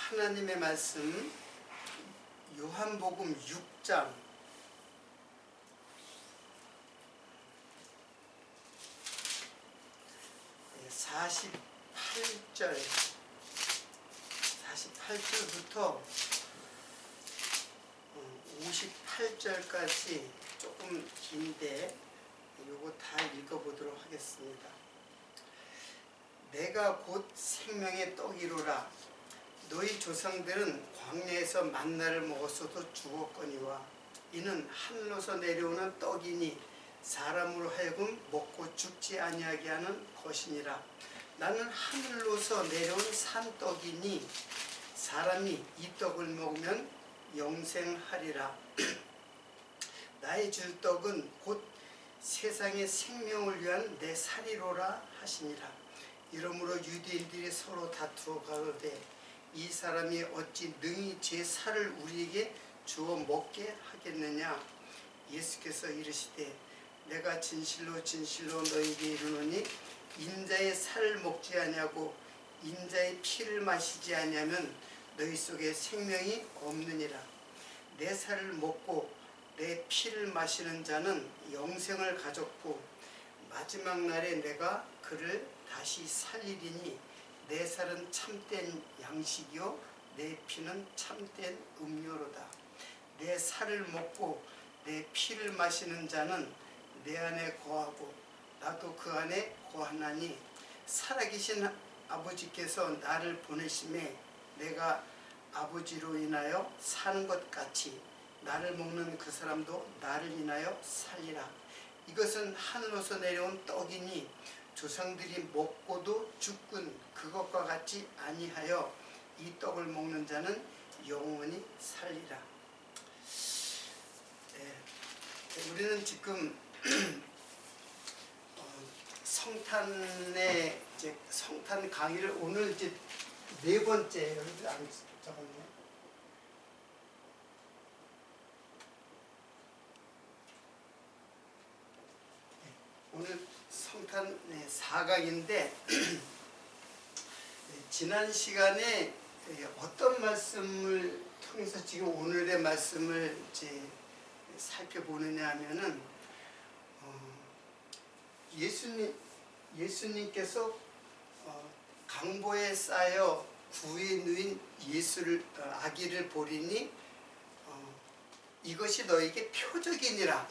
하나님의 말씀 요한복음 6장 48절부터 58절까지 조금 긴데 요거 다 읽어보도록 하겠습니다. 내가 곧 생명의 떡이로라. 너희 조상들은 광야에서 만나를 먹었어도 죽었거니와 이는 하늘로서 내려오는 떡이니 사람으로 하여금 먹고 죽지 아니하게 하는 것이니라. 나는 하늘로서 내려온 산떡이니 사람이 이 떡을 먹으면 영생하리라. 나의 줄 떡은 곧 세상의 생명을 위한 내 살이로라 하시니라. 이러므로 유대인들이 서로 다투어 가로되 이 사람이 어찌 능히 제 살을 우리에게 주어 먹게 하겠느냐. 예수께서 이르시되 내가 진실로 진실로 너희에게 이르노니 인자의 살을 먹지 아니하고 인자의 피를 마시지 아니하면 너희 속에 생명이 없느니라. 내 살을 먹고 내 피를 마시는 자는 영생을 가졌고 마지막 날에 내가 그를 다시 살리리니 내 살은 참된 양식이요 내 피는 참된 음료로다. 내 살을 먹고 내 피를 마시는 자는 내 안에 거하고 나도 그 안에 거하나니 살아계신 아버지께서 나를 보내심에 내가 아버지로 인하여 사는 것 같이 나를 먹는 그 사람도 나를 인하여 살리라. 이것은 하늘로서 내려온 떡이니 조상들이 먹고도 죽군 그것과 같이 아니하여 이 떡을 먹는 자는 영원히 살리라. 우리는 지금 성탄의 성탄 강의를 오늘 이제 네 번째예요. 안 적었네. 오늘 성탄 4강인데 지난 시간에 어떤 말씀을 통해서 지금 오늘의 말씀을 이제 살펴보느냐 하면은 예수님께서 강보에 쌓여 구에 누인 아기를 보리니 이것이 너에게 표적이니라.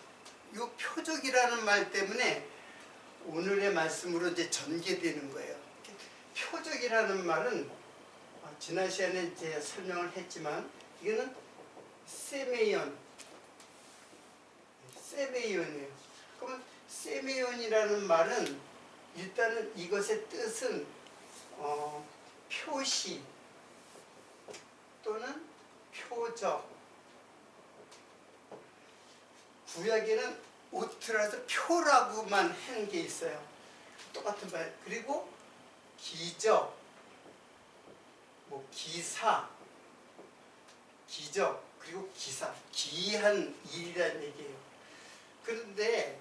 이 표적이라는 말 때문에 오늘의 말씀으로 이제 전개되는 거예요. 표적이라는 말은 지난 시간에 이제 설명을 했지만 이거는 세메이온이에요. 그러면 세메이온이라는 말은 일단은 이것의 뜻은 표시 또는 표적. 구약에는 오트라서 표라고만 한 게 있어요. 똑같은 말. 그리고 기적, 기사, 기적, 그리고 기사. 기이한 일이라는 얘기예요. 그런데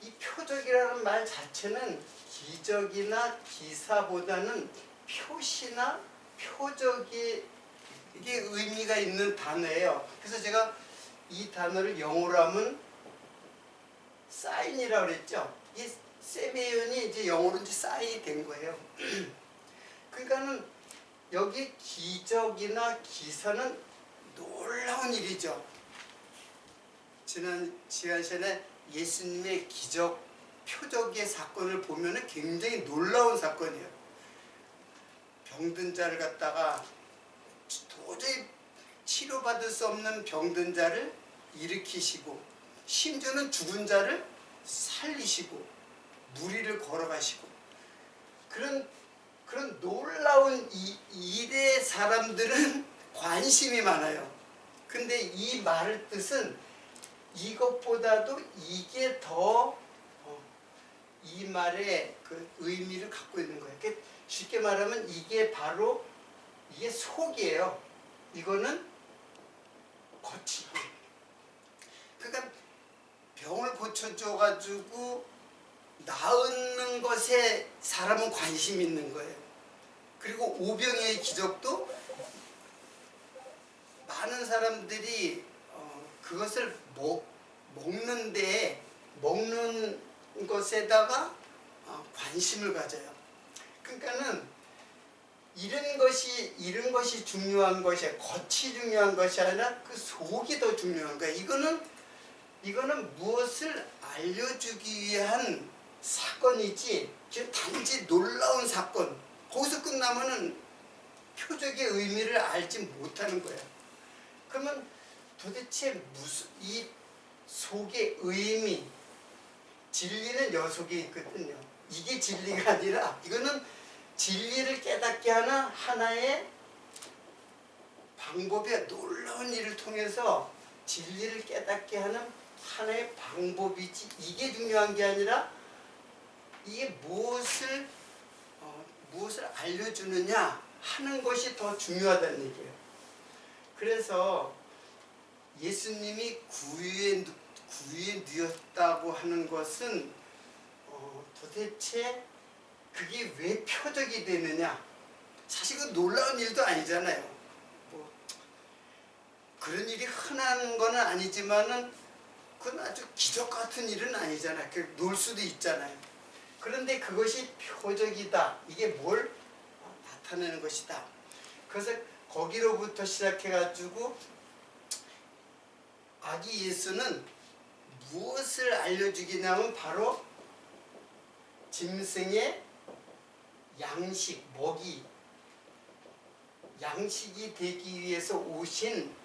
이 표적이라는 말 자체는 기적이나 기사보다는 표시나 표적이 이게 의미가 있는 단어예요. 그래서 제가 이 단어를 영어로 하면 사인이라고 그랬죠. 이 세메이온이 이제 영어로 이제 사인이 된 거예요. 그러니까는 여기 기적이나 기사는 놀라운 일이죠. 지난 시간에 예수님의 기적, 표적의 사건을 보면은 굉장히 놀라운 사건이에요. 병든 자를 갖다가 도저히 치료받을 수 없는 병든 자를 일으키시고 심지어는 죽은 자를 살리시고 무리를 걸어가시고 그런 놀라운 이 일에 사람들은 관심이 많아요. 근데 이 말의 뜻은 이것보다도 이게 더 이 말의 그 의미를 갖고 있는 거예요. 쉽게 말하면 이게 속이에요. 이거는 겉이고. 그러니까 병을 고쳐줘가지고 나은 것에 사람은 관심이 있는 거예요. 그리고 오병이의 기적도 많은 사람들이 그것을 먹는 것에다가 관심을 가져요. 그러니까는 이런 것이 중요한 것이 겉이 중요한 것이 아니라 그 속이 더 중요한 거야. 이거는 무엇을 알려주기 위한 사건이지 단지 놀라운 사건. 거기서 끝나면은 표적의 의미를 알지 못하는 거야. 그러면 도대체 무슨 이 속의 의미, 진리는 여 속에 있거든요. 이게 진리가 아니라 이거는 진리를 깨닫게 하는 하나의 방법이야. 놀라운 일을 통해서 진리를 깨닫게 하는 하나의 방법이지 이게 중요한 게 아니라 이게 무엇을 알려주느냐 하는 것이 더 중요하다는 얘기예요. 그래서 예수님이 구유에 누웠다고 하는 것은 도대체 그게 왜 표적이 되느냐. 사실 그 놀라운 일도 아니잖아요. 뭐 그런 일이 흔한 거는 아니지만은 그건 아주 기적 같은 일은 아니잖아요. 놀 수도 있잖아요. 그런데 그것이 표적이다. 이게 뭘 나타내는 것이다. 그래서 거기로부터 시작해가지고 아기 예수는 무엇을 알려주기냐면 바로 짐승의 양식, 먹이, 양식이 되기 위해서 오신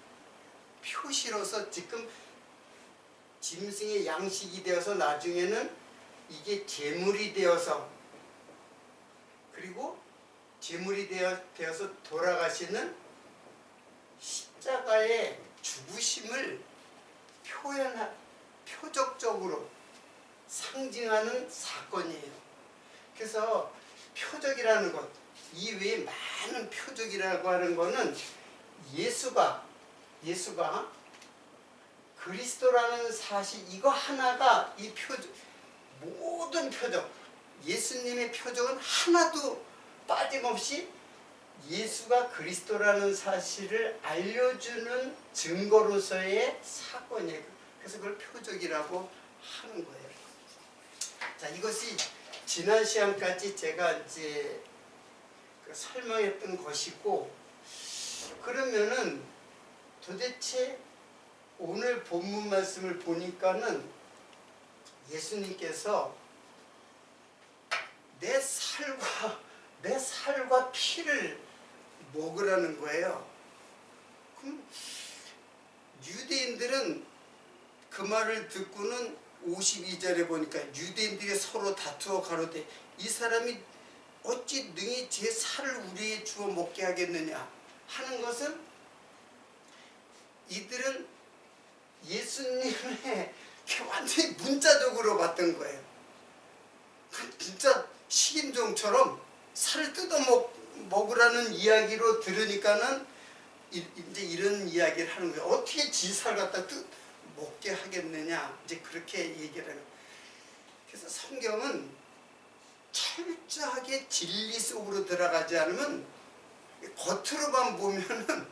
표시로서 지금 짐승의 양식이 되어서 나중에는 이게 제물이 되어서 그리고 제물이 되어서 돌아가시는 십자가의 죽으심을 표적적으로 상징하는 사건이에요. 그래서 표적이라는 것, 이외에 많은 표적이라고 하는 것은 예수가 그리스도라는 사실 이거 하나가 이 표적, 모든 표적, 예수님의 표적은 하나도 빠짐없이 예수가 그리스도라는 사실을 알려주는 증거로서의 사건이에요. 그래서 그걸 표적이라고 하는 거예요. 자, 이것이 지난 시간까지 제가 이제 설명했던 것이고, 그러면은 도대체 오늘 본문 말씀을 보니까는 예수님께서 내 살과 피를 먹으라는 거예요. 그럼 유대인들은 그 말을 듣고는 52절에 보니까 유대인들이 서로 다투어 가로되 이 사람이 어찌 능히 제 살을 우리에 주어 먹게 하겠느냐 하는 것은 이들은 예수님의 완전히 문자적으로 봤던 거예요. 진짜 식인종처럼 살을 뜯어 먹으라는 이야기로 들으니까는 이제 이런 이야기를 하는 거예요. 어떻게 지 살 갖다 먹게 하겠느냐 이제 그렇게 얘기를 해요. 그래서 성경은 철저하게 진리 속으로 들어가지 않으면 겉으로만 보면은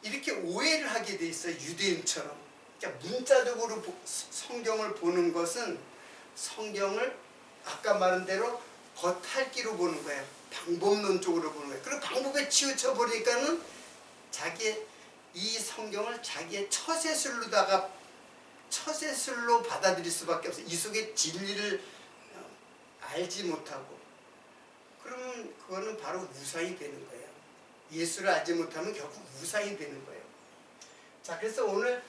이렇게 오해를 하게 돼 있어요. 유대인처럼. 그러니까 문자적으로 성경을 보는 것은 성경을 아까 말한 대로 겉핥기로 보는 거예요. 방법론적으로 보는 거예요. 그리고 방법에 치우쳐 버리니까는 이 성경을 자기의 처세술로 받아들일 수밖에 없어요. 이 속에 진리를 알지 못하고. 그러면 그거는 바로 우상이 되는 거예요. 예수를 알지 못하면 결국 우상이 되는 거예요. 자, 그래서 오늘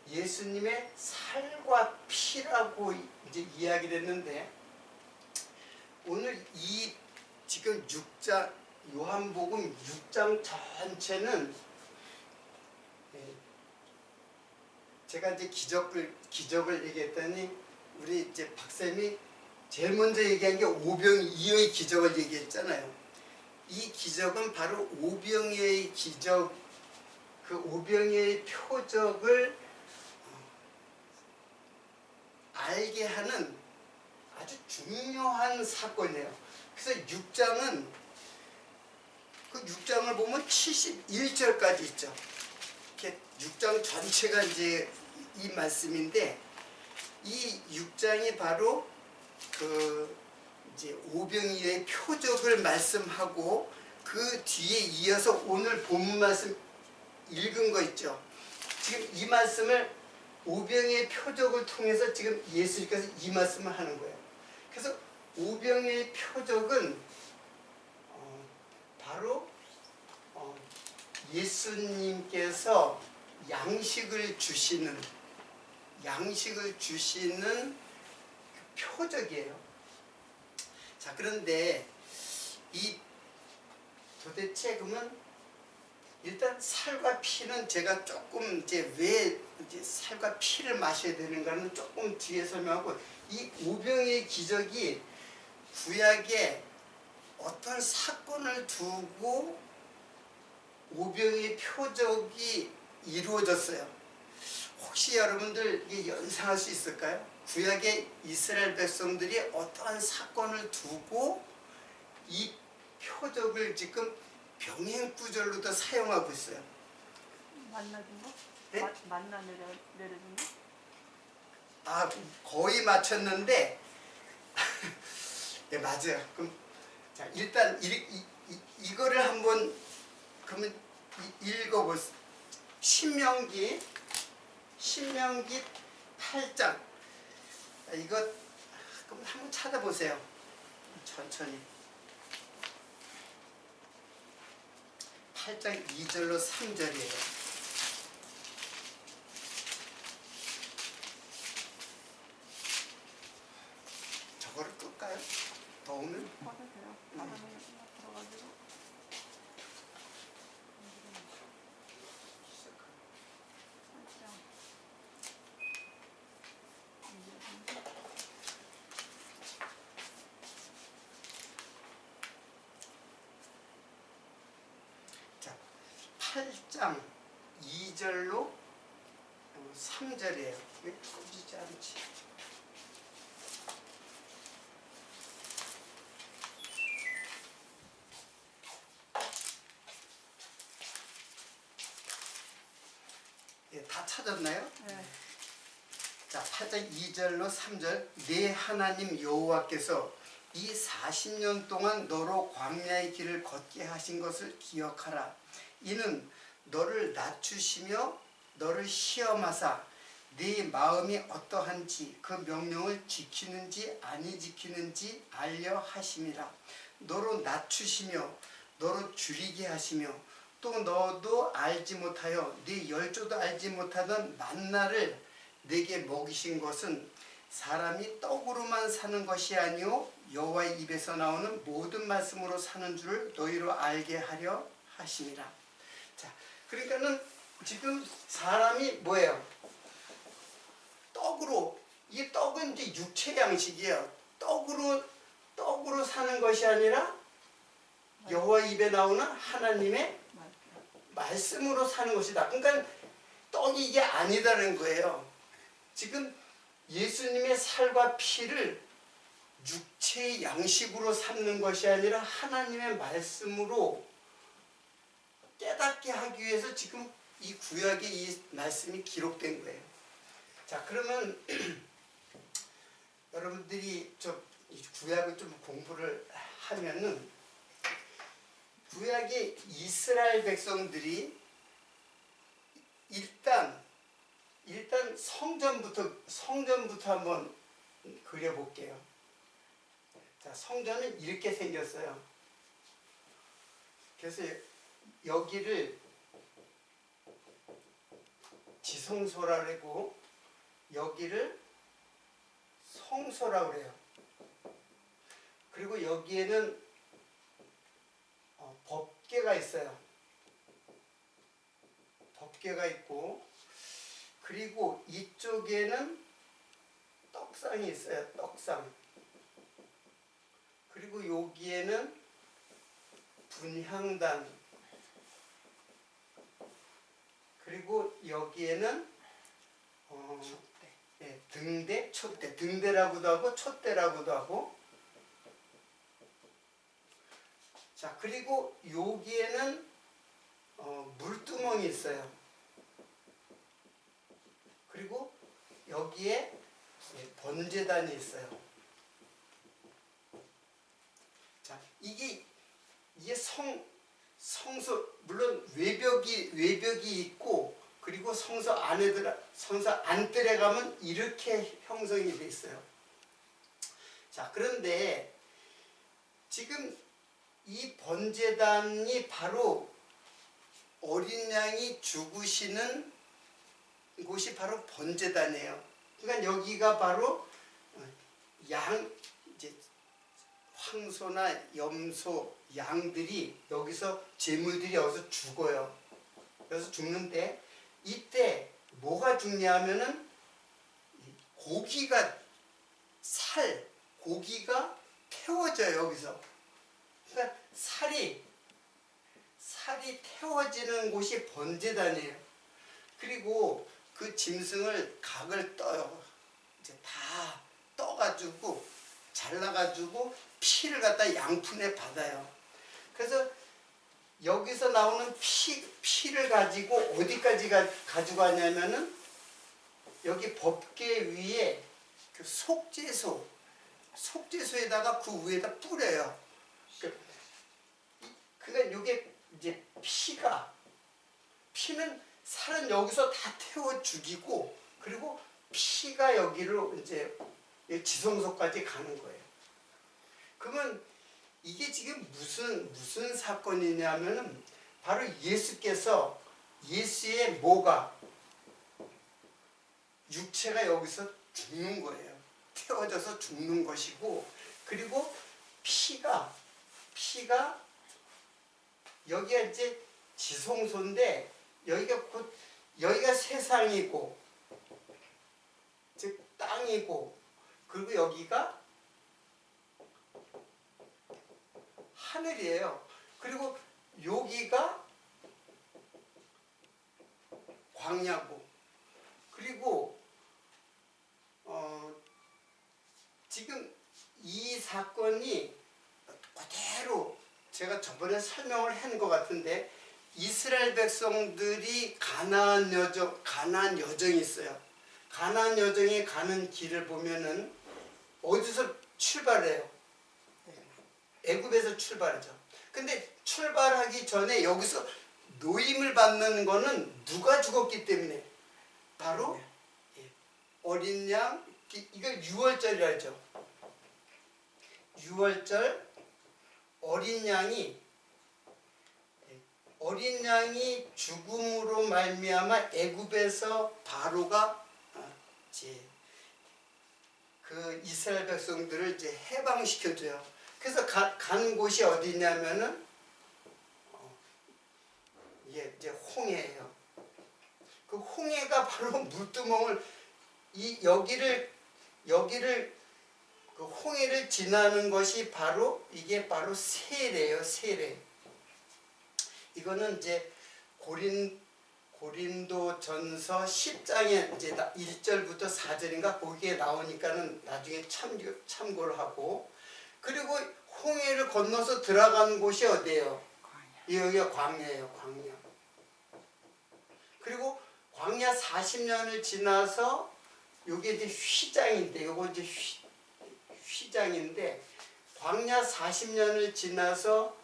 예수님의 살과 피라고 이제 이야기를 했는데, 오늘 이 지금 6장, 요한복음 6장 전체는 제가 이제 기적을 얘기했더니 우리 이제 박쌤이 제일 먼저 얘기한 게 오병이어의 기적을 얘기했잖아요. 이 기적은 바로 오병이어의 기적, 그 오병이어의 표적을 알게 하는 아주 중요한 사건이에요. 그래서 6장은 그 6장을 보면 71절까지 있죠. 이렇게 6장 전체가 이제 이 말씀인데 이 6장이 바로 그 이제 오병이어의 표적을 말씀하고 그 뒤에 이어서 오늘 본문 말씀 읽은 거 있죠. 지금 이 말씀을 오병이어의 표적을 통해서 지금 예수님께서 이 말씀을 하는 거예요. 그래서 오병이어의 표적은 바로 예수님께서 양식을 주시는 그 표적이에요. 자, 그런데 이 도대체 그러면 일단 살과 피는 제가 조금 이제 왜 이제 살과 피를 마셔야 되는가는 조금 뒤에 설명하고, 이 오병이의 기적이 구약에 어떤 사건을 두고 오병이의 표적이 이루어졌어요. 혹시 여러분들 이게 연상할 수 있을까요? 구약의 이스라엘 백성들이 어떠한 사건을 두고 이 표적을 지금 병행구절로도 사용하고 있어요. 만나준 거? 네? 만나 내려준 거? 아, 거의 맞췄는데 네, 맞아요. 그럼 자, 일단 이거를 한번 그러면 읽어보세요. 신명기 8장. 이거 그럼 한번 찾아보세요. 천천히. 8장 2절로 3절이에요. 저거를 끌까요? 더우면? 꺼도 돼요. 바람이 들어가지고. 살짝. 자, 8장 2절로 3절이에요. 왜 꺼지지 않지? 예, 다 찾았나요? 네. 자, 8장 2절로 3절. 내 하나님 여호와께서 이 40년 동안 너로 광야의 길을 걷게 하신 것을 기억하라. 이는 너를 낮추시며 너를 시험하사 네 마음이 어떠한지 그 명령을 지키는지 아니 지키는지 알려 하심이라. 너로 낮추시며 너로 줄이게 하시며 또 너도 알지 못하여 네 열조도 알지 못하던 만나를 내게 먹이신 것은 사람이 떡으로만 사는 것이 아니요 여호와의 입에서 나오는 모든 말씀으로 사는 줄을 너희로 알게 하려 하심이라. 자, 그러니까는 지금 사람이 뭐예요? 떡으로, 이 떡은 이제 육체 양식이에요. 떡으로 사는 것이 아니라 여호와 입에 나오는 하나님의 말씀으로 사는 것이다. 그러니까 떡이 이게 아니다는 거예요. 지금 예수님의 살과 피를 육체의 양식으로 삼는 것이 아니라 하나님의 말씀으로 깨닫게 하기 위해서 지금 이 구약에 이 말씀이 기록된 거예요. 자, 그러면 여러분들이 이 구약을 좀 공부를 하면은 구약의 이스라엘 백성들이 일단 성전부터 한번 그려볼게요. 자, 성전은 이렇게 생겼어요. 그래서 여기를 지성소라 그러고 여기를 성소라 그래요. 그리고 여기에는 법궤가 있어요. 법궤가 있고, 그리고 이쪽에는 떡상이 있어요. 떡상. 그리고 여기에는 분향단. 그리고 여기에는 예, 등대, 촛대. 등대라고도 하고 촛대라고도 하고. 자, 그리고 여기에는 물두멍이 있어요. 그리고 여기에 번제단이 있어요. 자, 이게 성소, 물론 외벽이 있고, 그리고 성소 안뜰에 가면 이렇게 형성이 돼 있어요. 자, 그런데 지금 이 번제단이 바로 어린 양이 죽으시는 곳이 바로 번제단이에요. 그러니까 여기가 바로 이제 황소나 염소, 양들이 여기서 제물들이 여기서 죽어요. 그래서 죽는데 이때 뭐가 죽냐면은 고기가 태워져요. 여기서. 그러니까 살이 태워지는 곳이 번제단이에요. 그리고 그 짐승을 각을 떠요. 이제 다 떠가지고 잘라가지고 피를 갖다 양푼에 받아요. 그래서 여기서 나오는 피를 가지고 어디까지 가져가냐면은 여기 법궤 위에 그 속죄소에다가 그 위에다 뿌려요. 그러니까 이게 이제 피는 살은 여기서 다 태워 죽이고, 그리고 피가 여기로 이제 지성소까지 가는 거예요. 그러면 이게 지금 무슨 사건이냐면은 바로 예수의 뭐가 육체가 여기서 죽는 거예요. 태워져서 죽는 것이고, 그리고 피가 여기가 이제 지성소인데 여기가 세상이고, 즉 땅이고, 그리고 여기가 하늘이에요. 그리고 여기가 광야고, 그리고 지금 이 사건이 그대로 제가 저번에 설명을 한 것 같은데, 이스라엘 백성들이 가나안 여정이 있어요. 가나안 여정에 가는 길을 보면은 어디서 출발해요? 애굽에서 출발하죠. 근데 출발하기 전에 여기서 노임을 받는 거는 누가 죽었기 때문에? 바로 어린 양, 이걸 유월절이라죠. 유월절 어린 양이 죽음으로 말미암아 애굽에서 바로가 그 이스라엘 백성들을 이제 해방시켜줘요. 그래서 간 곳이 어디냐면은 이제 홍해예요. 그 홍해가 바로 물두멍을 여기를 그 홍해를 지나는 것이 이게 바로 세례예요. 세례. 이거는 이제 고린도전서 10장에 이제 1절부터 4절인가 거기에 나오니까는 나중에 참고를 하고, 그리고 홍해를 건너서 들어간 곳이 어디예요? 여기가 광야예요. 광야. 그리고 광야 40년을 지나서 여기 이제 휘장인데, 요거 이제 휘장인데, 광야 40년을 지나서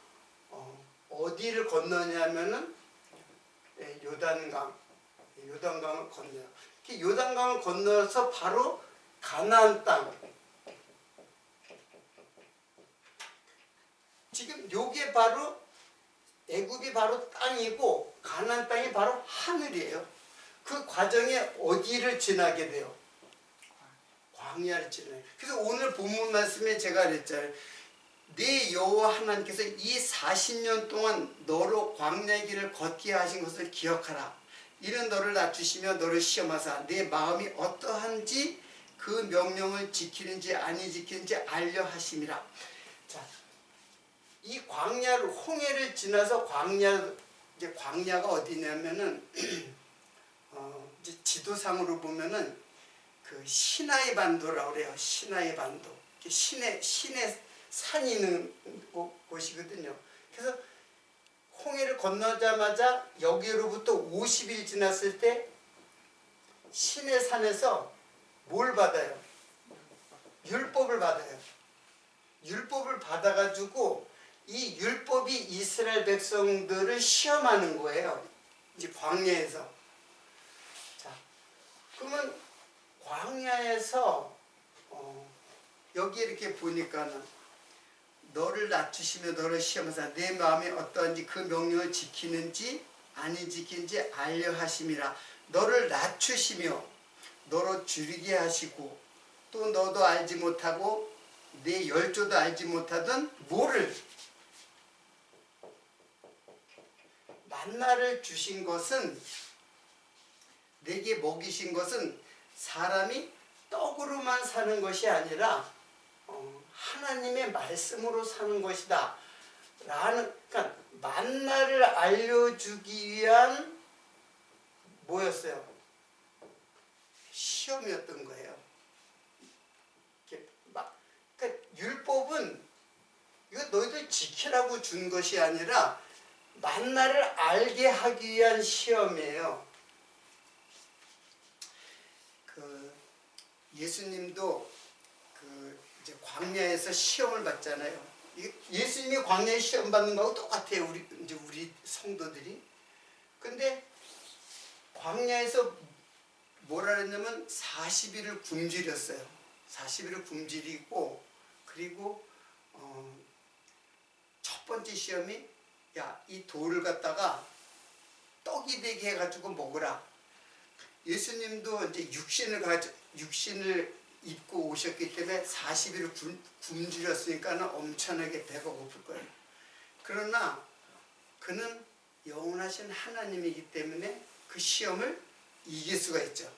어디를 건너냐면은 요단강을 건너요. 요단강을 건너서 바로 가나안 땅. 지금 요게 바로 애굽이 바로 땅이고 가나안 땅이 바로 하늘이에요. 그 과정에 어디를 지나게 돼요? 광야를 지나요. 그래서 오늘 본문 말씀에 제가 그랬잖아요. 네 여호와 하나님께서 이 40년 동안 너로 광야의 길을 걷게 하신 것을 기억하라. 이는 너를 낮추시며 너를 시험하사 내 마음이 어떠한지 그 명령을 지키는지 아니 지키는지 알려 하심이라. 자, 이 홍해를 지나서 광야가 어디냐면은 이제 지도상으로 보면은 그 시나이 반도라고 그래요. 시나이 반도. 신의 산이 있는 곳이거든요. 그래서 홍해를 건너자마자 여기로부터 50일 지났을 때 시내 산에서 뭘 받아요? 율법을 받아요. 율법을 받아가지고 이 율법이 이스라엘 백성들을 시험하는 거예요. 이제 광야에서. 자, 그러면 광야에서 여기 이렇게 보니까는 너를 낮추시며 너를 시험하사 내 마음이 어떠한지 그 명령을 지키는지 아니 지키는지 알려 하심이라. 너를 낮추시며 너로 줄이게 하시고 또 너도 알지 못하고 내 열조도 알지 못하던 뭐를 만나를 주신 것은 내게 먹이신 것은 사람이 떡으로만 사는 것이 아니라 하나님의 말씀으로 사는 것이다 라는, 그러니까 만나를 알려주기 위한 뭐였어요? 시험이었던 거예요. 그러니까 율법은 이거 너희들 지키라고 준 것이 아니라 만나를 알게 하기 위한 시험이에요. 예수님도 이제 광야에서 시험을 받잖아요. 예수님이 광야에 시험 받는 거하고 똑같아요. 우리 성도들이. 근데 광야에서 뭐라 그랬냐면 40일을 굶주렸어요. 40일을 굶주리고 그리고 첫 번째 시험이 야, 이 돌을 갖다가 떡이 되게 해가지고 먹으라. 예수님도 이제 육신을 입고 오셨기 때문에 40일을 굶주렸으니까 엄청나게 배가 고플 거예요. 그러나 그는 영원하신 하나님이기 때문에 그 시험을 이길 수가 있죠.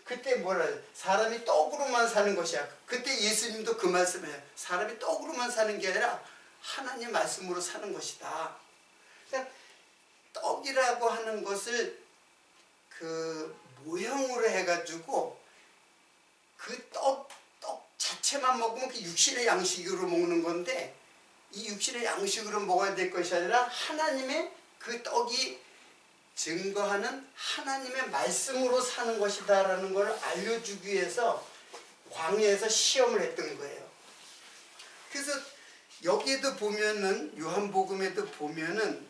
그때 뭐라 해요? 사람이 떡으로만 사는 것이야. 그때 예수님도 그 말씀을 해요. 사람이 떡으로만 사는 게 아니라 하나님 말씀으로 사는 것이다. 그러니까 떡이라고 하는 것을 그 모형으로 해가지고 그 떡 자체만 먹으면 그 육신의 양식으로 먹는 건데 이 육신의 양식으로 먹어야 될 것이 아니라 하나님의 그 떡이 증거하는 하나님의 말씀으로 사는 것이다 라는 걸 알려주기 위해서 광야에서 시험을 했던 거예요. 그래서 여기에도 보면은 요한복음에도 보면은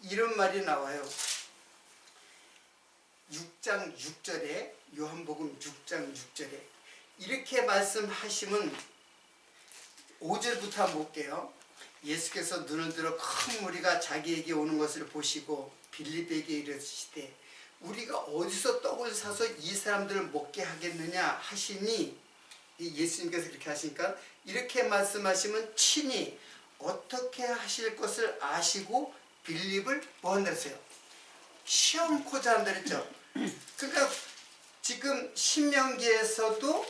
이런 말이 나와요. 6장 6절에 요한복음 6장 6절에 이렇게 말씀하시면 5절부터 한번 볼게요. 예수께서 눈을 들어 큰 무리가 자기에게 오는 것을 보시고 빌립에게 이르시되 우리가 어디서 떡을 사서 이 사람들을 먹게 하겠느냐 하시니 예수님께서 그렇게 하시니까 이렇게 말씀하시면 친히 어떻게 하실 것을 아시고 빌립을 뭐 한다 했어요? 시험코자 한다 그랬죠. 그러니까 지금 신명기에서도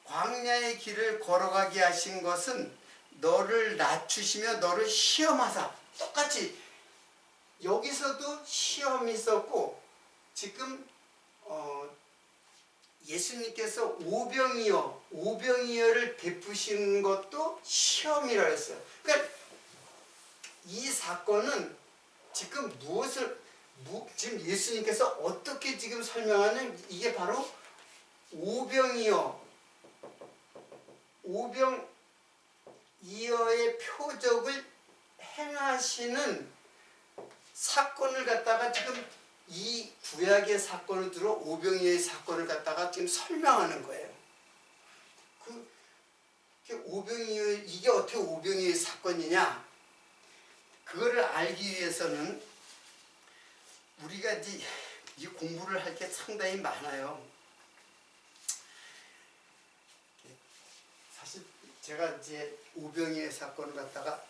광야의 길을 걸어가게 하신 것은 너를 낮추시며 너를 시험하사. 똑같이 여기서도 시험이 있었고 지금 예수님께서 오병이어를 베푸신 것도 시험이라 했어요. 그러니까 이 사건은 지금 지금 예수님께서 어떻게 지금 설명하는 이게 바로 오병이어의 표적을 행하시는 사건을 갖다가 지금 이 구약의 사건을 들어 오병이어의 사건을 갖다가 지금 설명하는 거예요. 이게 어떻게 오병이어의 사건이냐? 그거를 알기 위해서는 우리가 이제 이 공부를 할 게 상당히 많아요. 사실 제가 이제 오병이어의 사건을 갖다가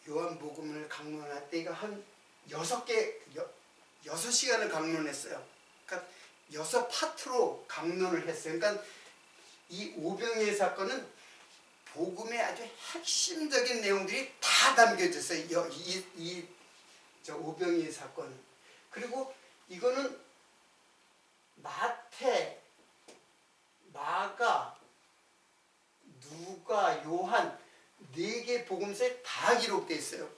요한복음을 강론할 때 이거 한 6시간을 강론했어요. 그러니까 6파트로 강론을 했어요. 그러니까 이 오병이어의 사건은 복음의 아주 핵심적인 내용들이 다 담겨졌어요. 저 오병이어의 사건. 그리고 이거는 마태, 마가, 누가 루카, 요한 4개 복음서에 다 기록되어 있어요.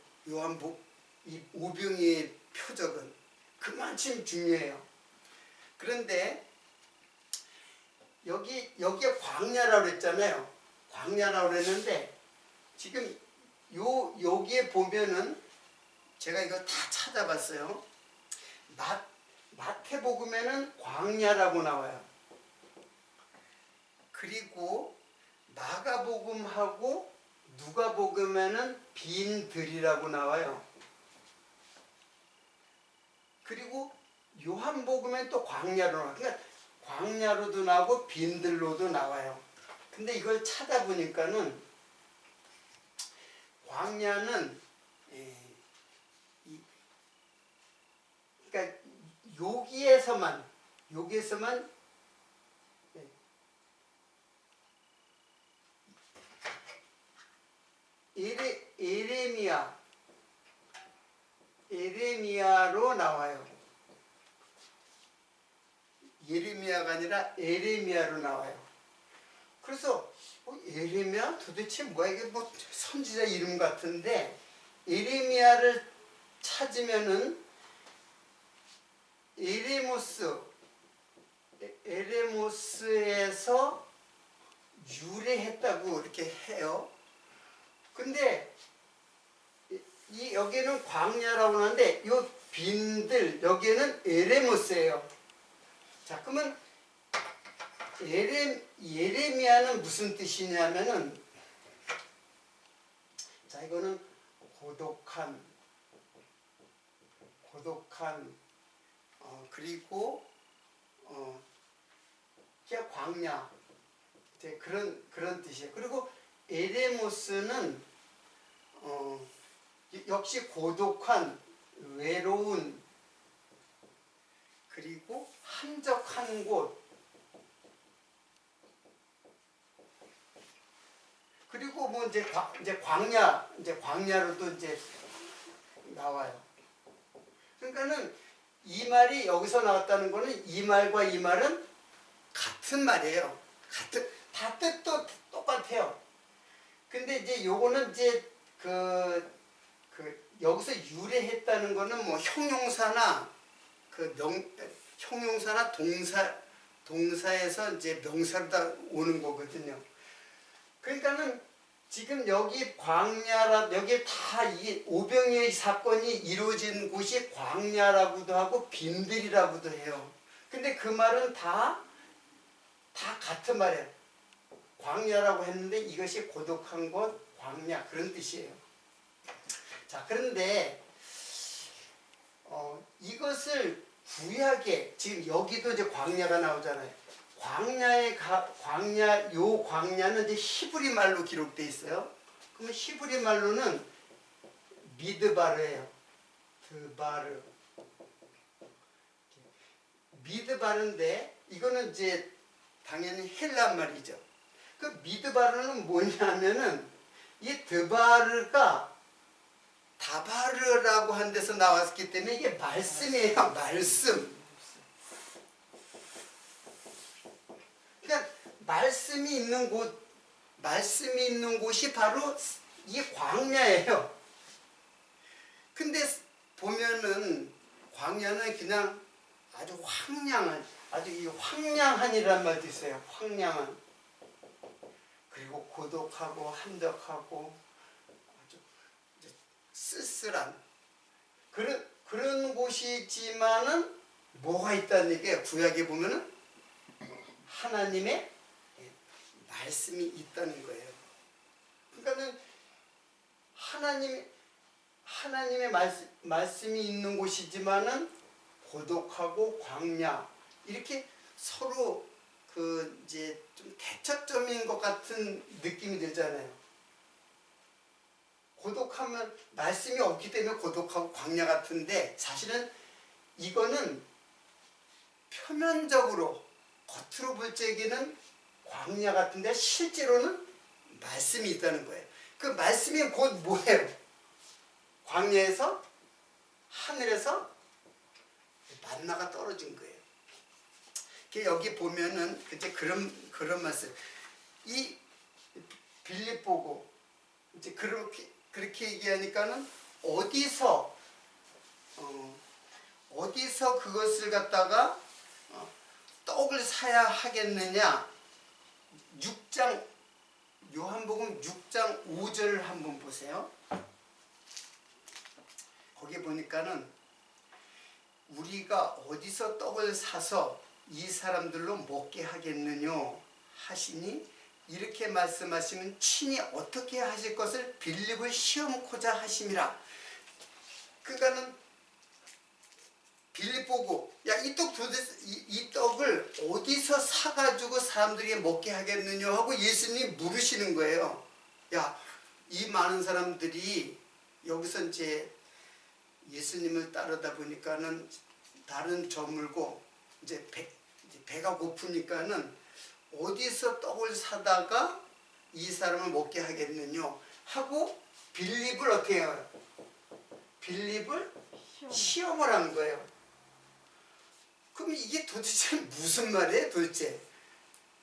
이 오병이의 표적은 그만큼 중요해요. 그런데 여기에 광야라고 그랬잖아요. 광야라고 그랬는데 지금 여기에 보면은 제가 이거 다 찾아봤어요. 마태복음에는 광야라고 나와요. 그리고 마가복음하고 누가복음에는 빈들이라고 나와요. 그리고 요한복음엔 또 광야로 나와요. 그러니까 광야로도 나오고 빈들로도 나와요. 근데 이걸 찾아보니까는 광야는 그러니까 여기에서만 에레미야로 나와요. 예레미야가 아니라 에레미야로 나와요. 그래서 에레미야 도대체 뭐야, 이게 뭐 선지자 이름 같은데, 에레미야를 찾으면은 에레모스에서 유래했다고 이렇게 해요. 근데 여기는 광야라고 하는데 이 빈들 여기는 에레모스예요. 자, 그러면 예레미야는 무슨 뜻이냐면은, 자, 이거는 고독한 그리고 광야, 이제 그런 뜻이에요. 그리고 에레모스는 역시 고독한, 외로운, 그리고 한적한 곳, 그리고 뭐 이제 광야로도 이제 나와요. 그러니까는 이 말이 여기서 나왔다는 거는 이 말과 이 말은 같은 말이에요. 다 뜻도 똑같아요. 근데 이제 요거는 이제 여기서 유래했다는 거는 뭐 형용사나 동사에서 이제 명사로 다 오는 거거든요. 그러니까는 지금 여기 여기 다 이 오병이의 사건이 이루어진 곳이 광야라고도 하고 빈들이라고도 해요. 근데 그 말은 다 같은 말이에요. 광야라고 했는데 이것이 고독한 곳, 광야, 그런 뜻이에요. 자, 그런데 이것을 구약에, 지금 여기도 이제 광야가 나오잖아요. 광야는 이제 히브리 말로 기록되어 있어요. 그러면 히브리 말로는 미드바르예요. 미드바르인데 이거는 이제 당연히 헬라 말이죠. 그 미드바르는 뭐냐면은 이 드바르가 다바르라고 한 데서 나왔기 때문에 이게 말씀이에요. 말씀. 그러니까 말씀이 있는 곳이 바로 이 광야예요. 근데 보면은 광야는 그냥 아주 황량한이란 말도 있어요. 황량한. 그리고 고독하고 한적하고 아주 쓸쓸한 그런 곳이지만은 뭐가 있다는 얘기예요. 구약에 보면은 하나님의 말씀이 있다는 거예요. 그러니까는 하나님의 말씀이 있는 곳이지만은 고독하고 광야, 이렇게 서로 이제 좀 대척점인 것 같은 느낌이 들잖아요. 고독하면 말씀이 없기 때문에 고독하고 광야 같은데, 사실은 이거는 표면적으로 겉으로 볼 적에는 광야 같은데 실제로는 말씀이 있다는 거예요. 그 말씀이 곧 뭐예요? 광야에서, 하늘에서 만나가 떨어진 거예요. 여기 보면은 이제 그런 말씀. 이 빌립 보고 이제 그렇게 얘기하니까는 어디서 그것을 갖다가 떡을 사야 하겠느냐. 6장 요한복음 6장 5절을 한번 보세요. 거기 보니까는 우리가 어디서 떡을 사서 이 사람들로 먹게 하겠느냐 하시니 이렇게 말씀하시면 친히 어떻게 하실 것을 빌립을 시험코자 하심이라. 그러니까는 빌립 보고 야, 이 떡을 어디서 사가지고 사람들에게 먹게 하겠느냐 하고 예수님이 물으시는 거예요. 야, 이 많은 사람들이 여기서 이제 예수님을 따르다 보니까는 다른 저물고 이제 배가 고프니까는 어디서 떡을 사다가 이 사람을 먹게 하겠느냐 하고 빌립을 어떻게 해요? 빌립을 시험을 한 거예요. 그럼 이게 도대체 무슨 말이에요 도대체?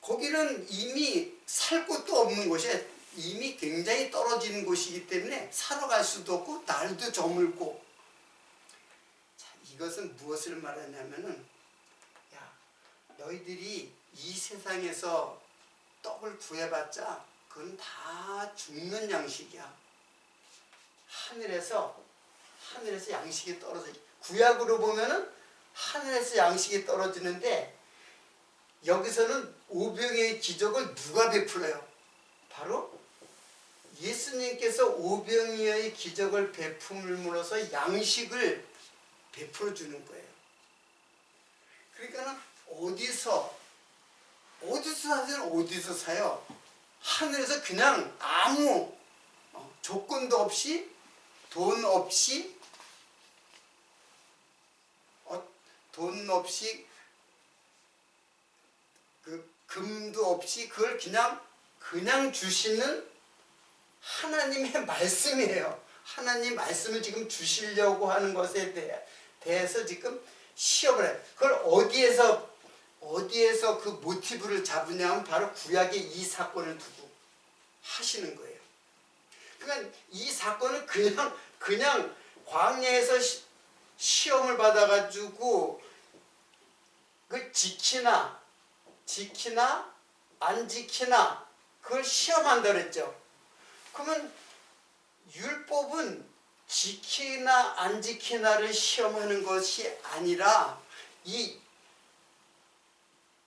거기는 이미 살 곳도 없는 곳이야. 이미 굉장히 떨어지는 곳이기 때문에 사러 갈 수도 없고 날도 저물고. 자, 이것은 무엇을 말하냐면은 야, 너희들이 이 세상에서 떡을 구해봤자 그건 다 죽는 양식이야. 하늘에서 양식이 떨어져. 구약으로 보면은 하늘에서 양식이 떨어지는데 여기서는 오병이어의 기적을 누가 베풀어요? 바로 예수님께서 오병이어의 기적을 베품으로써 양식을 베풀어 주는 거예요. 그러니까는 어디서 사세요? 어디서 사요? 하늘에서 그냥 아무 조건도 없이 돈 없이 그 금도 없이 그걸 그냥 주시는 하나님의 말씀이에요. 하나님 말씀을 지금 주시려고 하는 것에 대해서 지금 시험을 해요. 그걸 어디에서 그 모티브를 잡으냐면 바로 구약의 이 사건을 두고 하시는 거예요. 그러니까 이 사건은 그냥 광야에서 시험을 받아가지고 그 지키나 안 지키나 그걸 시험한다 그랬죠. 그러면 율법은 지키나 안 지키나를 시험하는 것이 아니라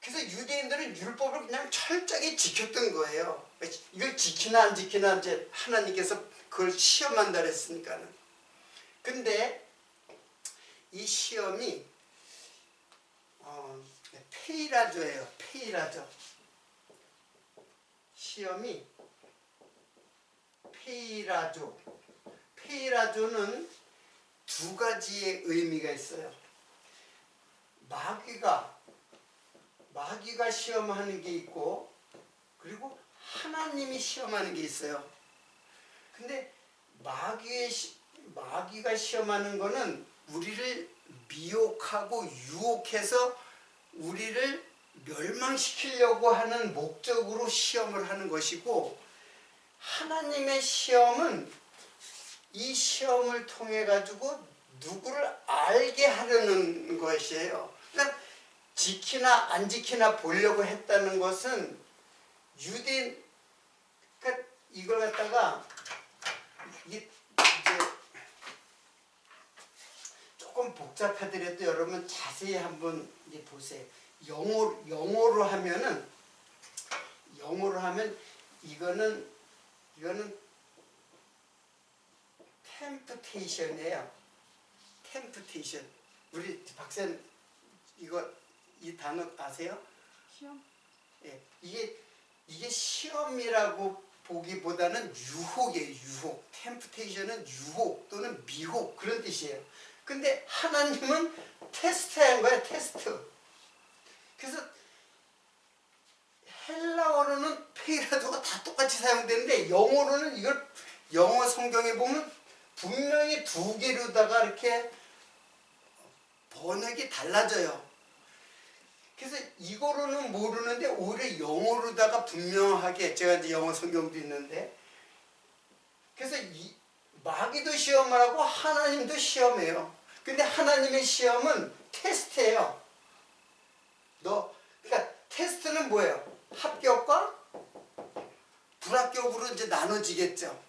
그래서 유대인들은 율법을 그냥 철저하게 지켰던 거예요. 이걸 지키나 안 지키나 이제 하나님께서 그걸 시험한다 그랬으니까는. 근데 이 시험이 페이라조예요. 페이라조. 시험이 페이라조. 페이라조는 두 가지의 의미가 있어요. 마귀가 시험하는 게 있고 그리고 하나님이 시험하는 게 있어요. 근데 마귀가 시험하는 거는 우리를 미혹하고 유혹해서 우리를 멸망시키려고 하는 목적으로 시험을 하는 것이고, 하나님의 시험은 이 시험을 통해 가지고 누구를 알게 하려는 것이에요. 그러니까 지키나 안 지키나 보려고 했다는 것은 유대인, 그러니까 이걸 갖다가 이제 조금 복잡하더라도 여러분 자세히 한번 이제 보세요. 영어로 하면 이거는 temptation이에요. temptation. 우리 박사님 이 단어 아세요? 시험? 예, 이게 시험이라고 보기보다는 유혹이에요. 유혹. temptation은 유혹 또는 미혹 그런 뜻이에요. 근데 하나님은 테스트한 거야. 테스트. 그래서 헬라어로는 페이라조가 다 똑같이 사용되는데 영어로는 이걸 영어 성경에 보면 분명히 두 개로다가 이렇게 번역이 달라져요. 그래서 이거로는 모르는데 오히려 영어로다가 분명하게 제가 이제 영어 성경도 있는데 그래서 마귀도 시험을 하고 하나님도 시험해요. 근데 하나님의 시험은 테스트예요. 그러니까 테스트는 뭐예요? 합격과 불합격으로 이제 나눠지겠죠.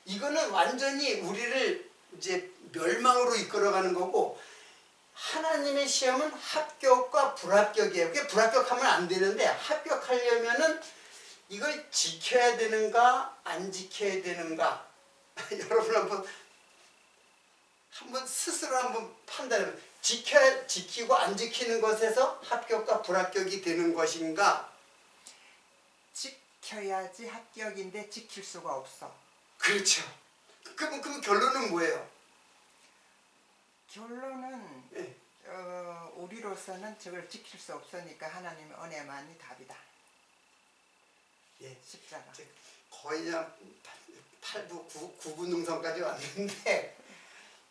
이거는 완전히 우리를 이제 멸망으로 이끌어가는 거고 하나님의 시험은 합격과 불합격이에요. 그게 불합격하면 안 되는데 합격하려면은 이걸 지켜야 되는가 안 지켜야 되는가 여러분 한번 스스로 한번 판단해보세요. 지키고 안 지키는 것에서 합격과 불합격이 되는 것인가? 지켜야지 합격인데 지킬 수가 없어. 그렇죠. 그럼 결론은 뭐예요? 결론은 네. 우리로서는 저걸 지킬 수 없으니까 하나님의 은혜만이 답이다. 예. 십자가. 거의 그냥 8부 9부 능선까지 왔는데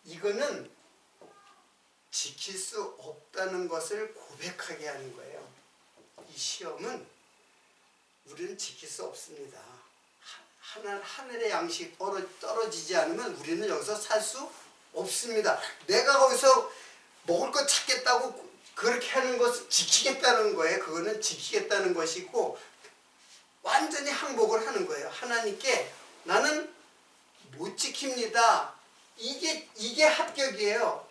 이거는 지킬 수 없다는 것을 고백하게 하는 거예요. 이 시험은 우리는 지킬 수 없습니다. 하늘의 양식 떨어지지 않으면 우리는 여기서 살 수 없습니다. 내가 거기서 먹을 거 찾겠다고 그렇게 하는 것을 지키겠다는 거예요. 그거는 지키겠다는 것이고 완전히 항복을 하는 거예요. 하나님께 나는 못 지킵니다. 이게 합격이에요.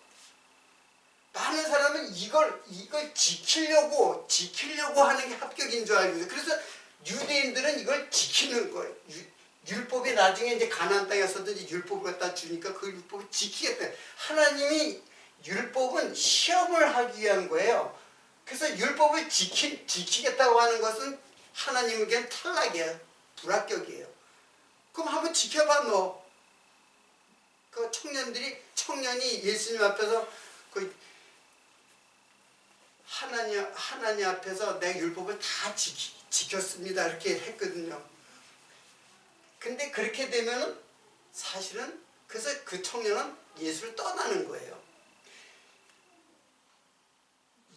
많은 사람은 이걸 지키려고 하는 게 합격인 줄 알고 있어요. 그래서 유대인들은 이걸 지키는 거예요. 율법이 나중에 이제 가나안 땅에서도 이제 율법을 갖다 주니까 그 율법을 지키겠다. 하나님이 율법은 시험을 하기 위한 거예요. 그래서 율법을 지키겠다고 하는 것은 하나님에겐 탈락이에요. 불합격이에요. 그럼 한번 지켜봐 너. 그 청년이 예수님 앞에서 그 하나님 앞에서 내 율법을 다 지켰습니다. 이렇게 했거든요. 근데 그렇게 되면은 사실은 그래서 그 청년은 예수를 떠나는 거예요.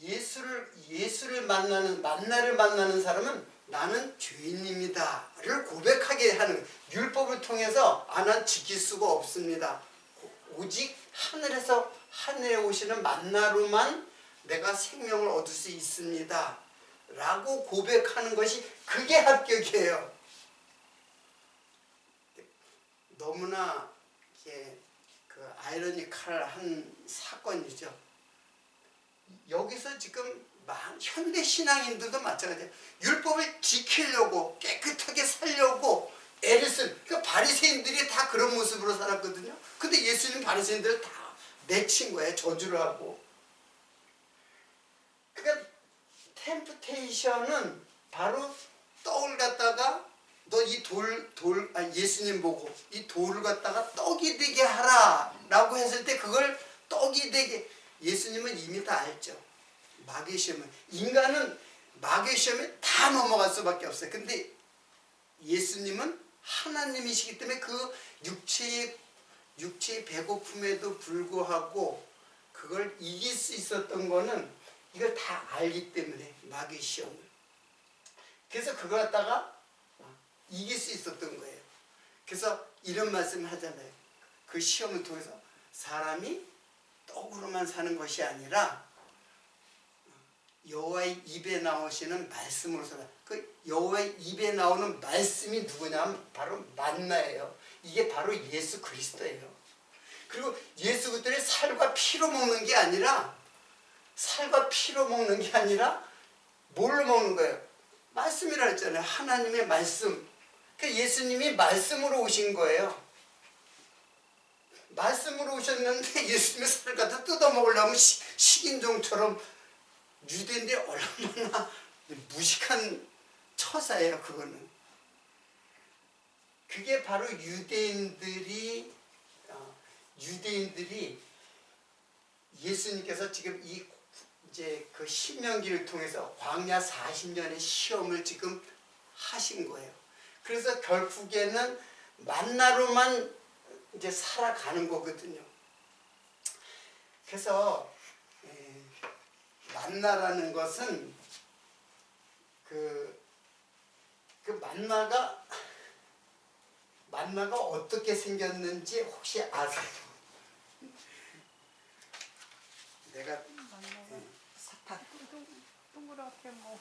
예수를 만나를 만나는 사람은 나는 죄인입니다를 고백하게 하는 율법을 통해서 난 지킬 수가 없습니다. 오직 하늘에 오시는 만나로만 내가 생명을 얻을 수 있습니다. 라고 고백하는 것이 그게 합격이에요. 너무나 그 아이러니컬한 사건이죠. 여기서 지금 현대 신앙인들도 마찬가지예요. 율법을 지키려고 깨끗하게 살려고 애를 쓴 그러니까 바리새인들이 다 그런 모습으로 살았거든요. 근데 예수님 바리새인들을 다 내친 거예요. 저주를 하고. 그러니까 템프테이션은 바로 떡을 갖다가 너 이 예수님 보고 이 돌을 갖다가 떡이 되게 하라 라고 했을 때 그걸 떡이 되게 예수님은 이미 다 알죠. 마귀의 시험은 인간은 마귀의 시험에 다 넘어갈 수밖에 없어요. 근데 예수님은 하나님이시기 때문에 그 육체의 배고픔에도 불구하고 그걸 이길 수 있었던 거는 이걸 다 알기 때문에 마귀의 시험을. 그래서 그걸 갖다가 이길 수 있었던 거예요. 그래서 이런 말씀을 하잖아요. 그 시험을 통해서 사람이 떡으로만 사는 것이 아니라 여호와의 입에 나오시는 말씀으로 살아. 그 여호와의 입에 나오는 말씀이 누구냐면 바로 만나예요. 이게 바로 예수 그리스도예요. 그리고 예수 그리스도를 살과 피로 먹는 게 아니라 뭘로 먹는 거예요? 말씀이라 했잖아요. 하나님의 말씀. 그러니까 예수님이 말씀으로 오신 거예요. 말씀으로 오셨는데 예수님의 살 갖다 뜯어먹으려면 식인종처럼 유대인들이 얼마나 무식한 처사예요. 그거는. 그게 바로 유대인들이 예수님께서 지금 이제 그 신명기를 통해서 광야 40년의 시험을 지금 하신 거예요. 그래서 결국에는 만나로만 이제 살아가는 거거든요. 그래서 만나라는 것은 그 만나가 어떻게 생겼는지 혹시 아세요? 내가 만나가 사탕. 동그랗게 뭐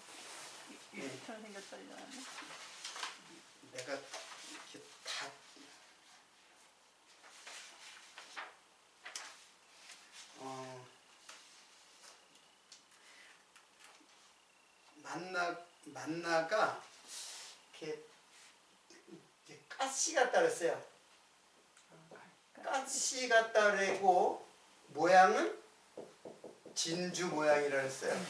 이처럼 생겼다 이러네. 내가 이렇게 다 만나가 이렇게 가시 같다 그랬어요. 가시 같다 그러고 모양은 진주 모양이라 그랬어요.